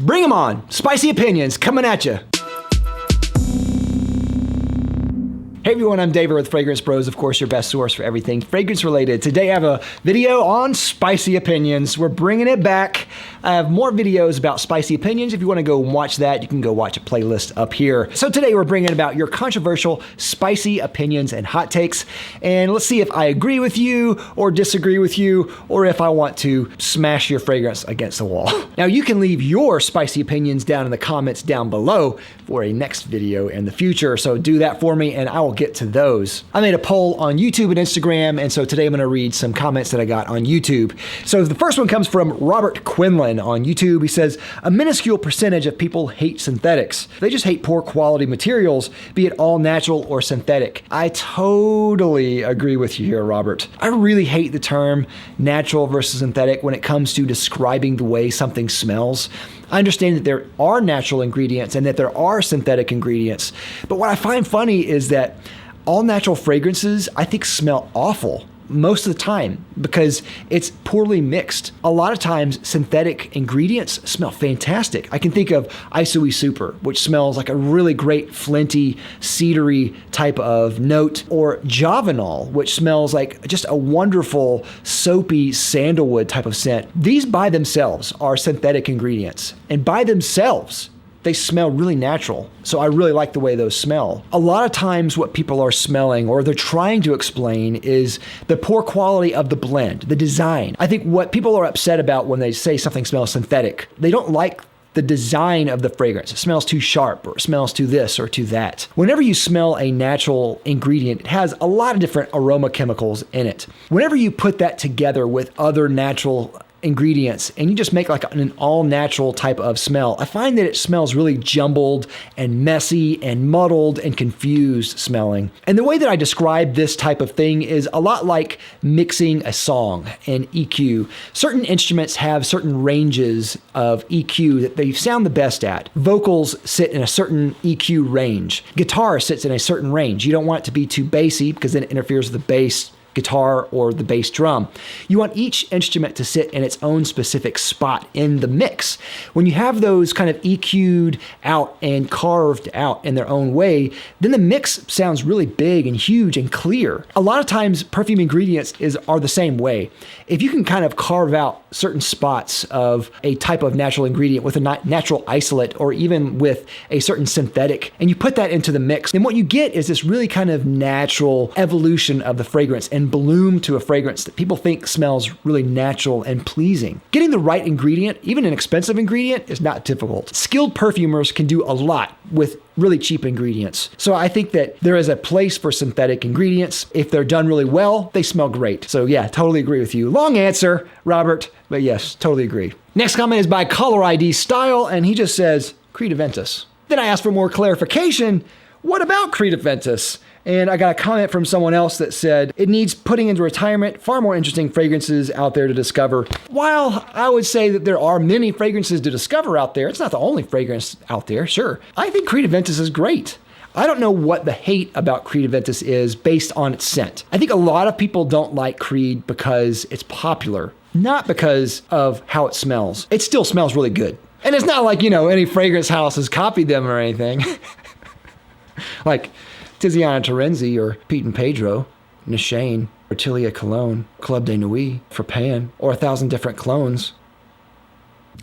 Bring them on. Spicy opinions coming at you. Hey everyone, I'm David with Fragrance Bros, of course, your best source for everything fragrance related. Today I have a video on spicy opinions. We're bringing it back. I have more videos about spicy opinions. If you want to go watch that, you can go watch a playlist up here. So today we're bringing about your controversial spicy opinions and hot takes. And let's see if I agree with you or disagree with you, or if I want to smash your fragrance against the wall. Now you can leave your spicy opinions down in the comments down below for a next video in the future. So do that for me and I will get to those. I made a poll on YouTube and Instagram, and so today I'm gonna read some comments that I got on YouTube. So the first one comes from Robert Quinlan on YouTube. He says, a minuscule percentage of people hate synthetics. They just hate poor quality materials, be it all natural or synthetic. I totally agree with you here, Robert. I really hate the term natural versus synthetic when it comes to describing the way something smells. I understand that there are natural ingredients and that there are synthetic ingredients, but what I find funny is that all natural fragrances, I think, smell awful most of the time because it's poorly mixed. A lot of times synthetic ingredients smell fantastic. I can think of Isoi Super, which smells like a really great flinty, cedary type of note, or Javanol, which smells like just a wonderful soapy sandalwood type of scent. These by themselves are synthetic ingredients, and by themselves they smell really natural. So I really like the way those smell. A lot of times what people are smelling or they're trying to explain is the poor quality of the blend, the design. I think what people are upset about when they say something smells synthetic, they don't like the design of the fragrance. It smells too sharp, or it smells too this or too that. Whenever you smell a natural ingredient, it has a lot of different aroma chemicals in it. Whenever you put that together with other natural ingredients and you just make like an all natural type of smell, I find that it smells really jumbled and messy and muddled and confused smelling. And the way that I describe this type of thing is a lot like mixing a song and EQ. Certain instruments have certain ranges of EQ that they sound the best at. Vocals sit in a certain EQ range. Guitar sits in a certain range. You don't want it to be too bassy because then it interferes with the bass guitar or the bass drum. You want each instrument to sit in its own specific spot in the mix. When you have those kind of EQ'd out and carved out in their own way, then the mix sounds really big and huge and clear. A lot of times perfume ingredients are the same way. If you can kind of carve out certain spots of a type of natural ingredient with a natural isolate or even with a certain synthetic, and you put that into the mix, then what you get is this really kind of natural evolution of the fragrance and bloom to a fragrance that people think smells really natural and pleasing. Getting the right ingredient, even an expensive ingredient, is not difficult. Skilled perfumers can do a lot with really cheap ingredients. So I think that there is a place for synthetic ingredients. If they're done really well, they smell great. So yeah, totally agree with you. Long answer, Robert, but yes, totally agree. Next comment is by Caller ID Style, and he just says, Creed Aventus. Then I asked for more clarification. What about Creed Aventus? And I got a comment from someone else that said, it needs putting into retirement, far more interesting fragrances out there to discover. While I would say that there are many fragrances to discover out there, it's not the only fragrance out there, sure. I think Creed Aventus is great. I don't know what the hate about Creed Aventus is based on its scent. I think a lot of people don't like Creed because it's popular, not because of how it smells. It still smells really good. And it's not like, any fragrance house has copied them or anything. Like Tiziana Terenzi or Pete and Pedro, Nishane, or Tilia Cologne, Club de Nuit, Frapan, or 1,000 different clones.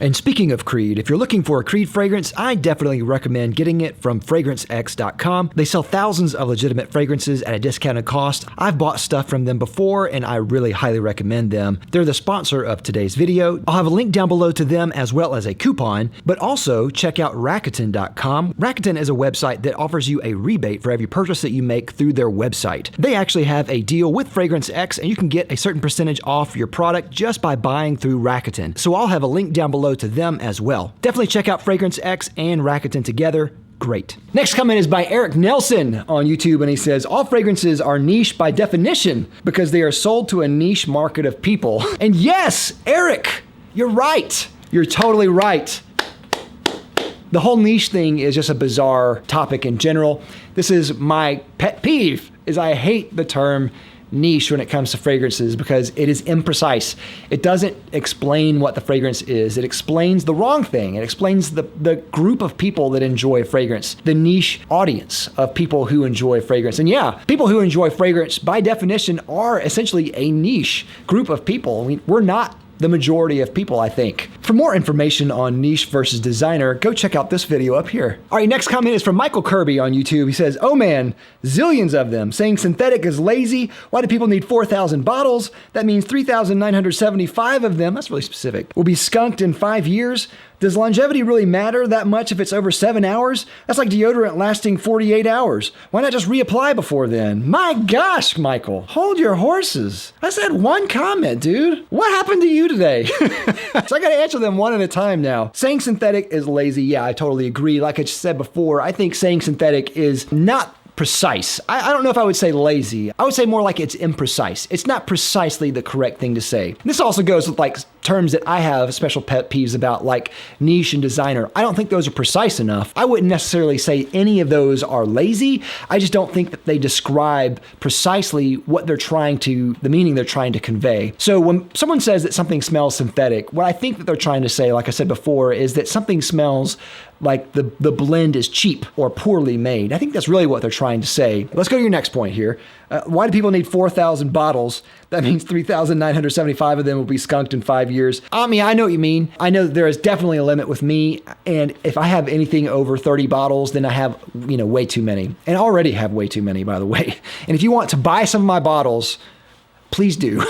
And speaking of Creed, if you're looking for a Creed fragrance, I definitely recommend getting it from FragranceX.com. They sell thousands of legitimate fragrances at a discounted cost. I've bought stuff from them before, and I really highly recommend them. They're the sponsor of today's video. I'll have a link down below to them as well as a coupon, but also check out Rakuten.com. Rakuten is a website that offers you a rebate for every purchase that you make through their website. They actually have a deal with FragranceX, and you can get a certain percentage off your product just by buying through Rakuten. So I'll have a link down below to them as well. Definitely check out FragranceX and Rakuten together. Great. Next comment is by Eric Nelson on YouTube, and he says, all fragrances are niche by definition because they are sold to a niche market of people. And yes, Eric, you're right. You're totally right. The whole niche thing is just a bizarre topic in general. This is my pet peeve, is I hate the term niche when it comes to fragrances because it is imprecise. It doesn't explain what the fragrance is. It explains the wrong thing. It explains the group of people that enjoy fragrance, the niche audience of people who enjoy fragrance. And yeah, people who enjoy fragrance by definition are essentially a niche group of people. I mean, we're not the majority of people, I think. For more information on niche versus designer, go check out this video up here. All right, next comment is from Michael Kirby on YouTube. He says, oh man, zillions of them saying synthetic is lazy. Why do people need 4,000 bottles? That means 3,975 of them, that's really specific, will be skunked in 5 years. Does longevity really matter that much if it's over 7 hours? That's like deodorant lasting 48 hours. Why not just reapply before then? My gosh, Michael, hold your horses. I said one comment, dude. What happened to you today? So I gotta answer them one at a time now. Saying synthetic is lazy, yeah, I totally agree. Like I just said before, I think saying synthetic is not precise. I don't know if I would say lazy. I would say more like it's imprecise. It's not precisely the correct thing to say. This also goes with like terms that I have special pet peeves about, like niche and designer. I don't think those are precise enough. I wouldn't necessarily say any of those are lazy. I just don't think that they describe precisely what they're the meaning they're trying to convey. So when someone says that something smells synthetic, what I think that they're trying to say, like I said before, is that something smells like the blend is cheap or poorly made. I think that's really what they're trying to say. Let's go to your next point here. Why do people need 4,000 bottles? That means 3,975 of them will be skunked in 5 years. I mean, I know what you mean. I know there is definitely a limit with me. And if I have anything over 30 bottles, then I have, way too many. And I already have way too many, by the way. And if you want to buy some of my bottles, please do.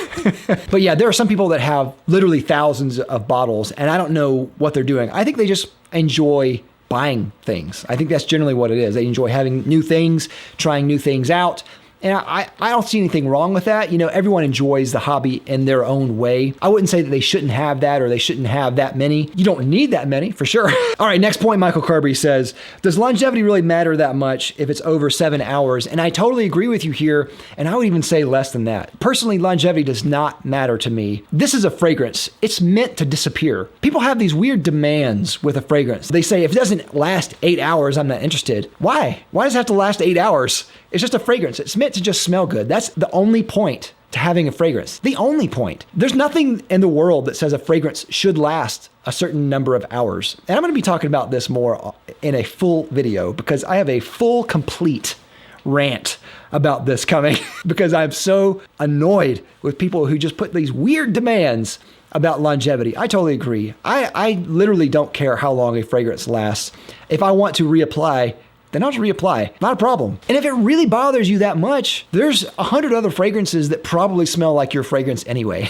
But yeah, there are some people that have literally thousands of bottles, and I don't know what they're doing. I think they just enjoy buying things. I think that's generally what it is. They enjoy having new things, trying new things out. And I don't see anything wrong with that. Everyone enjoys the hobby in their own way. I wouldn't say that they shouldn't have that or they shouldn't have that many. You don't need that many, for sure. All right, next point, Michael Kirby says, does longevity really matter that much if it's over 7 hours? And I totally agree with you here, and I would even say less than that. Personally, longevity does not matter to me. This is a fragrance. It's meant to disappear. People have these weird demands with a fragrance. They say, if it doesn't last 8 hours, I'm not interested. Why? Why does it have to last 8 hours? It's just a fragrance. It's meant to just smell good. That's the only point to having a fragrance. The only point. There's nothing in the world that says a fragrance should last a certain number of hours. And I'm going to be talking about this more in a full video because I have a full, complete rant about this coming because I'm so annoyed with people who just put these weird demands about longevity. I totally agree. I literally don't care how long a fragrance lasts. If I want to reapply, then I'll just reapply. Not a problem. And if it really bothers you that much, there's 100 other fragrances that probably smell like your fragrance anyway.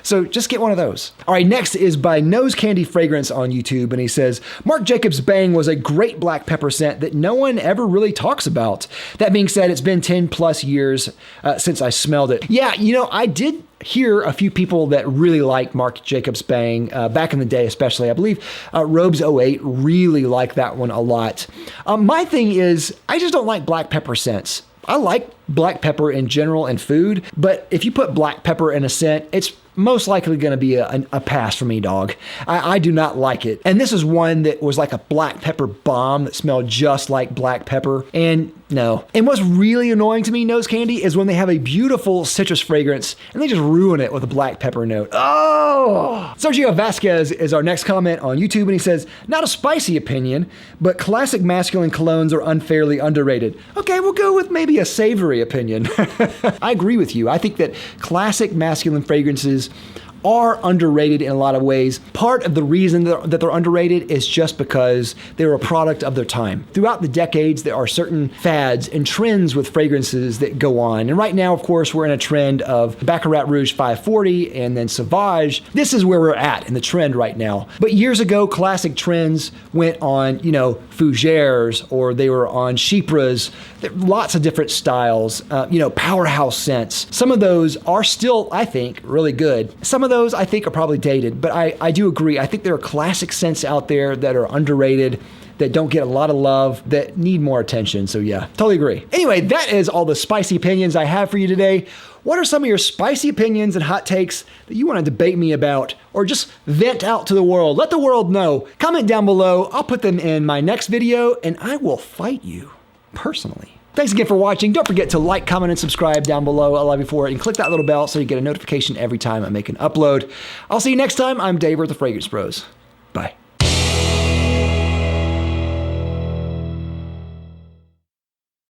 So just get one of those. All right, next is by Nose Candy Fragrance on YouTube. And he says, Marc Jacobs Bang was a great black pepper scent that no one ever really talks about. That being said, it's been 10 plus years since I smelled it. Yeah, I did hear a few people that really like Marc Jacobs Bang back in the day, especially. I believe Robes 08 really liked that one a lot. My thing is, I just don't like black pepper scents. I like black pepper in general in food, but if you put black pepper in a scent, it's most likely going to be a pass for me, dog. I do not like it. And this is one that was like a black pepper bomb that smelled just like black pepper. And no. And what's really annoying to me, Nose Candy, is when they have a beautiful citrus fragrance and they just ruin it with a black pepper note. Oh! Sergio Vasquez is our next comment on YouTube, and he says, not a spicy opinion, but classic masculine colognes are unfairly underrated. Okay, we'll go with maybe a savory opinion. I agree with you. I think that classic masculine fragrances are underrated in a lot of ways. Part of the reason that they're underrated is just because they're a product of their time. Throughout the decades, there are certain fads and trends with fragrances that go on. And right now, of course, we're in a trend of Baccarat Rouge 540 and then Sauvage. This is where we're at in the trend right now. But years ago, classic trends went on, Fougères, or they were on Chypres. Lots of different styles, powerhouse scents. Some of those are still, I think, really good. Some of those I think are probably dated, but I do agree. I think there are classic scents out there that are underrated, that don't get a lot of love, that need more attention. So yeah, totally agree. Anyway, that is all the spicy opinions I have for you today. What are some of your spicy opinions and hot takes that you want to debate me about, or just vent out to the world? Let the world know. Comment down below. I'll put them in my next video, and I will fight you personally. Thanks again for watching. Don't forget to like, comment, and subscribe down below. I love you for it. And click that little bell so you get a notification every time I make an upload. I'll see you next time. I'm Dave with the Fragrance Bros.